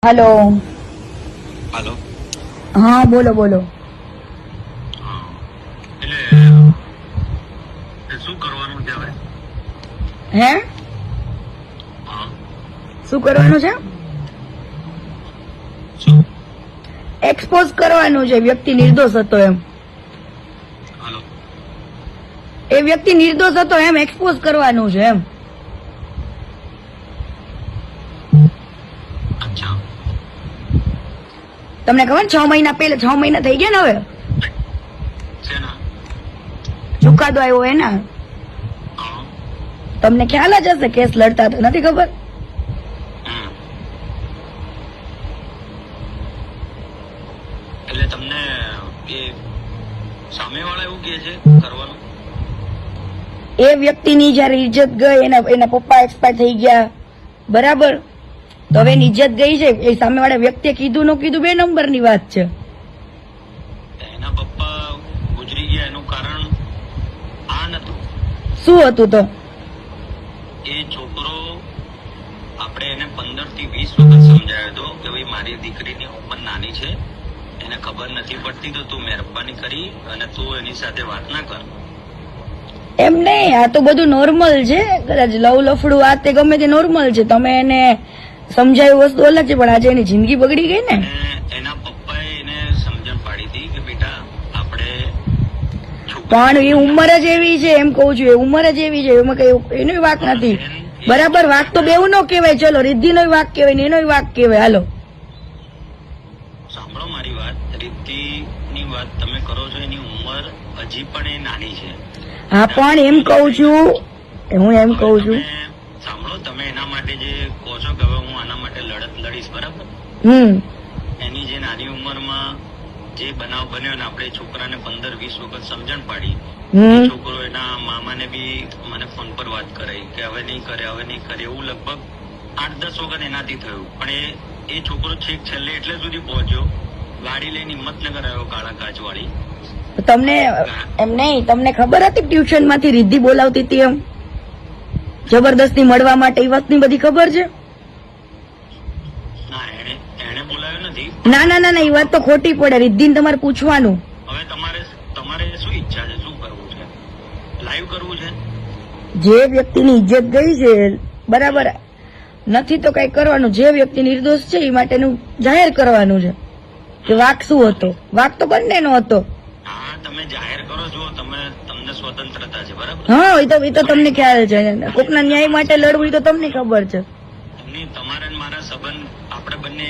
Hello hello हाँ बोलो बोलो એટલે શું કરવાનું છે હવે? હે હા શું કરવાનું છે? શું? એક્સપોઝ કરવાનું છે વ્યક્તિ નિર્દોષ હતો એમ. હાલો એ વ્યક્તિ નિર્દોષ હતો એમ એક્સપોઝ કરવાનું છે એમ. અચ્છા તમને ખબર 6 મહિના પહેલા 6 મહિના થઈ ગયા ને હવે છે ને? ચુકાદો આવ્યો એના હા તમને ખ્યાલ જ હશે કેસ લડતા હતા નથી ખબર? હમ. એટલે તમને એ સામેવાળા એવું કહે છે કરવાનું? એ વ્યક્તિની જયારે ઇજ્જત ગઈ એના પપ્પા એક્સપાયર થઈ ગયા બરાબર, તો હવે એની ઇજ્જત ગઈ છે. એ સામેવાળા વ્યક્તિએ કીધું ન કીધું 2 નંબરની વાત છે. એના પપ્પા ગુજરી ગયા એનું કારણ આ નતું. શું હતું તો? એ છોકરો આપણે એને 15 થી 20 વખત સમજાવ્યો હતો કે ભાઈ મારી દીકરીની ઉંમર નાની છે, એને ખબર નથી પડતી, તો તું મહેરબાની કરી અને તું એની સાથે વાત ના કર. એમ નહીં, આ તો બધું નોર્મલ છે. કદાચ લવ લફડું આ તે ગમે તે નોર્મલ છે. તમે એને સમજાયું વસ્તુ અલગ છે, પણ આજે એની જિંદગી બગડી ગઈ ને. અને એના પપ્પાએ એને સમજણ પાડી હતી કે બેટા આપણે પણ એ ઉંમર જ એવી છે એમ કઉ છું, એ ઉંમર જ એવી છે, એમાં કઈ એનો વાક નથી. બરાબર, વાક તો બેવું નો કહેવાય. ચલો રિદ્ધિનો વાક કહેવાય ને એનો વાક કહેવાય. હાલો સાંભળો મારી વાત. રીતિની વાત તમે કરો છો, એની ઉંમર હજી પણ એ નાની છે. હા પણ એમ કઉ છું, હું એમ કઉ છું. તમે સાંભળો, તમે એના માટે જે કહો છો કે હવે હું આના માટે લડત લડીશ, બરાબર? એની જે નાની ઉંમરમાં જે બનાવ બન્યો ને આપણે છોકરાને 15-20 વખત સમજણ પાડી. છોકરો એના મામાને બી મને ફોન પર વાત કરાઈ કે હવે નહીં કરે એવું લગભગ 8-10 વખત એનાથી થયું. પણ એ છોકરો છેક છેલ્લે એટલે સુધી પહોંચ્યો, ગાડી લઈને હિંમતનગર આવ્યો, કાળા કાચ વાળી. તમને એમ નહીં, તમને ખબર હતી ટ્યુશન માંથી રિદ્ધિ બોલાવતી હતી એમ જબરદસ્તી મળવા માટે? એ વાતની બધી ખબર છે? ના, એને બોલાવ્યો નથી. ના ના ના ના, એ વાત તો ખોટી પડે. રિદ્ધિને તમારે પૂછવાનું. હવે તમારે શું ઈચ્છા છે? શું કરવું છે? લાઈવ કરવું છે? જે વ્યક્તિની ઇજ્જત ગઈ છે બરાબર, નથી તો કઈ કરવાનું. જે વ્યક્તિ નિર્દોષ છે એ માટેનું જાહેર કરવાનું છે કે વાક શું હતો. વાક તો બંનેનો હતો. હા, તમે જાહેર કરો છો, તમને સ્વતંત્રતા છે, બરાબર? હા, એ તો તમને ખ્યાલ છે. કોકના ન્યાય માટે લડવું એ તો તમને ખબર છે. તમારે મારા સંબંધ આપણે બંને